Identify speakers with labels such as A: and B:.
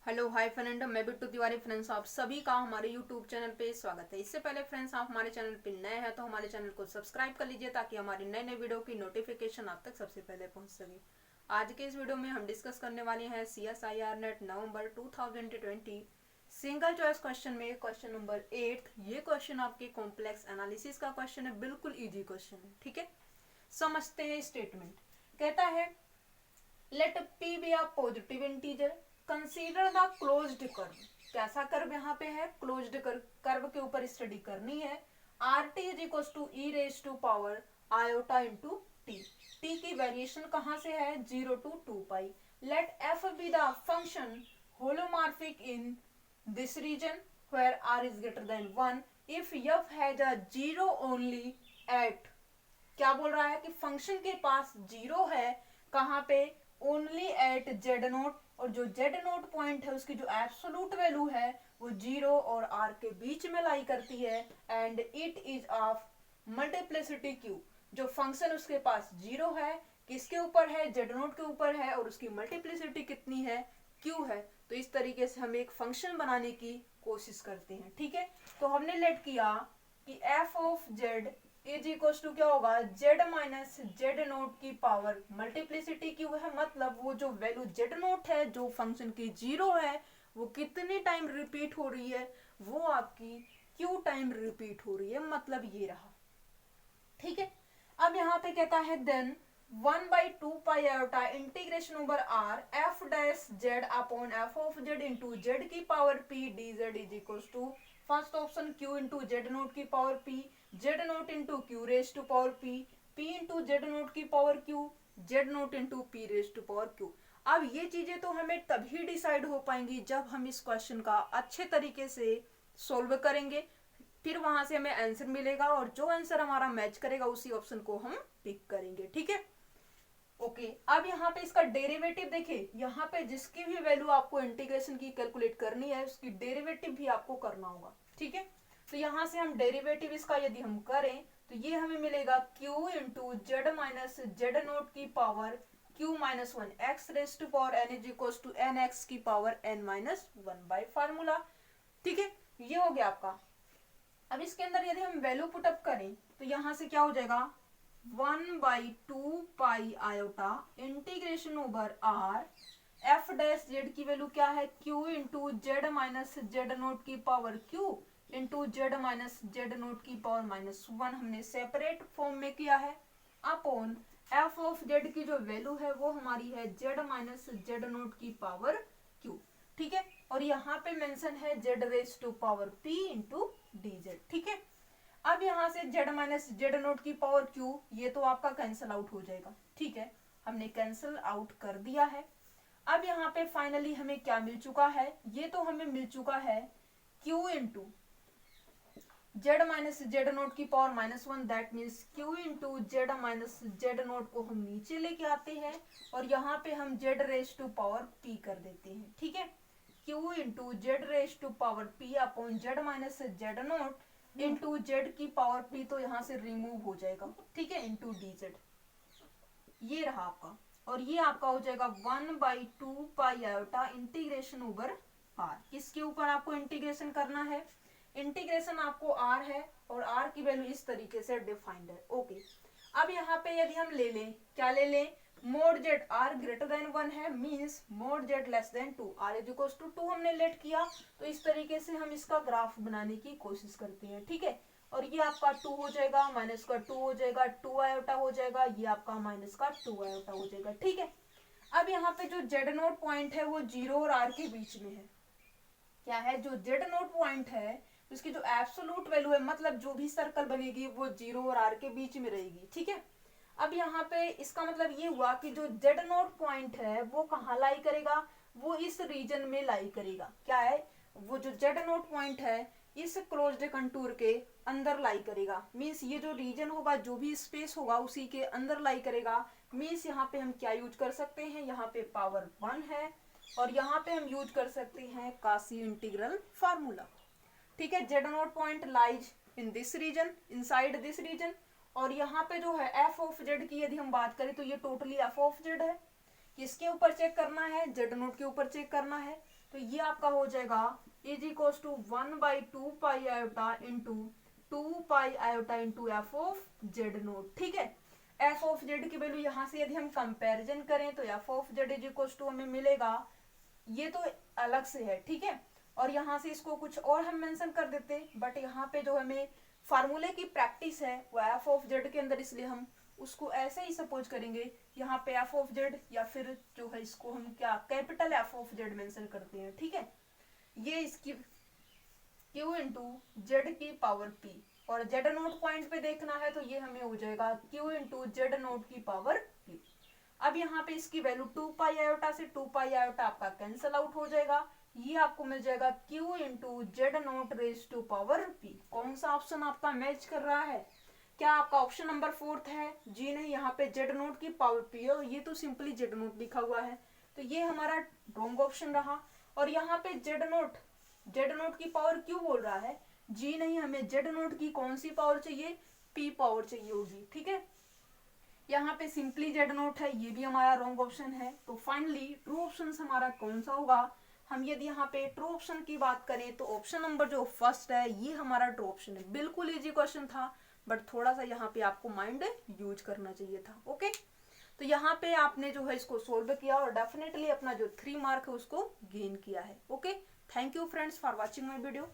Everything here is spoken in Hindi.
A: हेलो हाय फ्रेंड, मैं बिट्टू तिवारी। फ्रेंड्स, आप सभी का हमारे यूट्यूब चैनल पे स्वागत है। इससे पहले फ्रेंड्स, आप हमारे चैनल पे नए हैं तो हमारे चैनल को सब्सक्राइब कर लीजिए ताकि हमारी नए नए वीडियो की नोटिफिकेशन आप तक सबसे पहले पहुंच सके। आज के इस वीडियो में हम डिस्कस करने वाले हैं CSIR नेट नवंबर 2020 सिंगल चॉइस क्वेश्चन में क्वेश्चन नंबर 8। ये क्वेश्चन आपके कॉम्प्लेक्स एनालिसिस का क्वेश्चन है, बिल्कुल ईजी क्वेश्चन है। ठीक है, समझते हैं स्टेटमेंट। कहता है let P be a positive integer, consider the closed curve. कैसा कर्व यहाँ पे है? क्लोज्ड कर्व के ऊपर स्टडी करनी है। R T is equal to E raise to power iota into T. T की वेरिएशन कहाँ से है? 0 to 2 pi. Let F be the function holomorphic in this region where r is greater than 1 if f has a zero only at, क्या बोल रहा है कि फंक्शन के पास जीरो है कहाँ पे? ओनली एट जेड नोट, और जो जेड नोट पॉइंट है उसकी जो एब्सोलूट वैल्यू है वो जीरो और आर के बीच में लाई करती है। And it is of multiplicity Q. जो फंक्शन उसके पास जीरो है, किसके ऊपर है? जेड नोट के ऊपर है, और उसकी मल्टीप्लिसिटी कितनी है? क्यू है। तो इस तरीके से हम एक फंक्शन बनाने की कोशिश करते हैं। ठीक है, तो हमने लेट किया कि F of Z is equal to क्या होगा? जेड माइनस जेड नोट की पावर मल्टीप्लिसिटी क्यू है। मतलब वो जो वैल्यू जेड नोट है, जो फंक्शन की जीरो है, वो कितनी टाइम रिपीट हो रही है? वो आपकी क्यू टाइम रिपीट हो रही है। मतलब ये रहा। ठीक है, अब यहाँ पे कहता है then 1/2 pi iota integration over R F dash Z upon F of Z into Z की power P D Z is equal to first option Q into Z naught की power P, Z naught into Q raise to power P, P into Z naught की power Q, Z naught into P raise to power Q. अब ये चीजें तो हमें तभी डिसाइड हो पाएंगी जब हम इस क्वेश्चन का अच्छे तरीके से सोल्व करेंगे। फिर वहां से हमें आंसर मिलेगा और जो आंसर हमारा मैच करेगा उसी ऑप्शन को हम पिक करेंगे। ठीक है, ओके। अब यहाँ पे इसका डेरिवेटिव देखिए, यहाँ पे जिसकी भी वैल्यू आपको इंटीग्रेशन की कैलकुलेट करनी है उसकी डेरिवेटिव भी आपको करना होगा। ठीक है, तो यहाँ से हम डेरिवेटिव इसका यदि हम करें तो ये हमें मिलेगा q into Z minus Z naught की power q minus one X raise to power n is equal to N X की power n minus one by formula. ठीक है, ये हो गया आपका। अब इसके अंदर यदि हम वैल्यू पुटअप करें तो यहां से क्या हो जाएगा? 1/2 pi iota integration over R F dash Z की वैल्यू क्या है? Q into Z minus Z naught की power Q into Z minus Z naught की पावर माइनस वन, हमने सेपरेट फॉर्म में किया है। अपॉन एफ ऑफ जेड की जो वैल्यू है वो हमारी है जेड माइनस जेड नोट की पावर क्यू। ठीक है, और यहाँ पे मेंशन है Z raise to power P into D Z. ठीक है, अब यहाँ से जेड माइनस जेड नोट की पावर क्यू, ये तो आपका कैंसिल आउट हो जाएगा। ठीक है, हमने कैंसिल आउट कर दिया है। अब यहाँ पे फाइनली हमें क्या मिल चुका है? ये तो हमें मिल चुका है Q into Z minus Z naught की power minus one, that means Q into Z minus Z naught को हम नीचे लेके आते हैं और यहाँ पे हम Z raise to power P कर देते हैं। ठीक है, Q into Z raise to power P upon Z minus Z naught into Z की पावर पी, तो यहाँ से रिमूव हो जाएगा। ठीक है, इंटू डी जेड, ये रहा आपका। और ये आपका हो जाएगा 1/2 pi iota integration over R. किसके ऊपर आपको इंटीग्रेशन करना है? इंटीग्रेशन आपको आर है और आर की वैल्यू इस तरीके से डिफाइंड है। ओके, अब यहाँ पे यदि हम ले लें, क्या ले लें? Mod Z R greater than one है, means mod Z less than two, R is equal to two हमने लेट किया। तो इस तरीके से हम इसका ग्राफ बनाने की कोशिश करते हैं। ठीक है, और ये आपका टू हो जाएगा, माइनस का टू हो जाएगा, टू आयोटा हो जाएगा, ये आपका माइनस का टू आयोटा हो जाएगा। ठीक है, अब यहाँ पे जो जेड नोट पॉइंट है वो जीरो और आर के बीच में है। क्या है? जो जेड नोट पॉइंट है उसकी जो एब्सोलूट वैल्यू है, मतलब जो भी सर्कल बनेगी वो जीरो और आर के बीच में रहेगी। ठीक है, अब यहाँ पे इसका मतलब ये हुआ कि जो जेड नोट पॉइंट है वो कहाँ लाई करेगा? वो इस रीजन में लाई करेगा। क्या है? वो जो जेड नोट पॉइंट है इस क्लोज्ड कंटूर के अंदर लाई करेगा। मीन्स ये जो रीजन होगा, जो भी स्पेस होगा उसी के अंदर लाई करेगा। मीन्स यहाँ पे हम क्या यूज कर सकते हैं? यहाँ पे पावर वन है और यहाँ पे हम यूज कर सकते हैं काशी इंटीग्रल फार्मूला। ठीक है, Z naught point lies in this region, inside this region. और यहाँ पे जो है एफ ऑफ जेड की यदि हम बात करें तो ये टोटली एफ ऑफ जेड है। किसके ऊपर चेक करना है, जेड नोट के ऊपर चेक करना है। तो ये आपका हो जाएगा is equals to 1/2 pi iota into 2 pi iota into F of Z naught. ठीक है, एफ ऑफ जेड की वैल्यू यहाँ से यदि हम कंपैरिजन करें तो F of Z is equals to हमें मिलेगा, ये तो अलग से है, ठीक है, और यहाँ से इसको कुछ और हम मेंशन कर देते, बट यहाँ पे जो हमें फार्मूले की प्रैक्टिस है वो एफ ऑफ जेड के अंदर, इसलिए हम उसको ऐसे ही सपोज करेंगे यहाँ पे एफ ऑफ जेड, या फिर जो है इसको हम क्या capital F of Z mention करते हैं। ठीक है, ये इसकी क्यू इंटू जेड की पावर पी, और जेड नोट पॉइंट पे देखना है तो ये हमें हो जाएगा क्यू इंटू जेड नोट की पावर पी। अब यहाँ पे इसकी वैल्यू 2 पाई आयोटा से 2 पाई आयोटा आपका कैंसल आउट हो जाएगा, ये आपको मिल जाएगा Q into Z naught raise to power P. कौन सा ऑप्शन आपका मैच कर रहा है? क्या आपका ऑप्शन नंबर 4 है? जी नहीं, यहाँ पे जेड नोट की पावर पी है और ये तो सिंपली जेड नोट लिखा हुआ है, तो ये हमारा रॉन्ग ऑप्शन रहा। और यहाँ पे जेड नोट की पावर क्यों बोल रहा है? जी नहीं, हमें जेड नोट की कौन सी पावर चाहिए? पी पावर चाहिए होगी। ठीक है, यहाँ पे सिंपली जेड नोट है, ये भी हमारा रॉन्ग ऑप्शन है। तो फाइनली ट्रू ऑप्शन हमारा कौन सा होगा? हम यदि यहाँ पे ट्रू ऑप्शन की बात करें तो ऑप्शन नंबर जो फर्स्ट है ये हमारा ट्रू ऑप्शन है। बिल्कुल इजी क्वेश्चन था, बट थोड़ा सा यहाँ पे आपको माइंड यूज करना चाहिए था। ओके, तो यहाँ पे आपने जो है इसको सोल्व किया और डेफिनेटली अपना जो 3 मार्क है उसको गेन किया है। Okay, thank you friends for watching my video.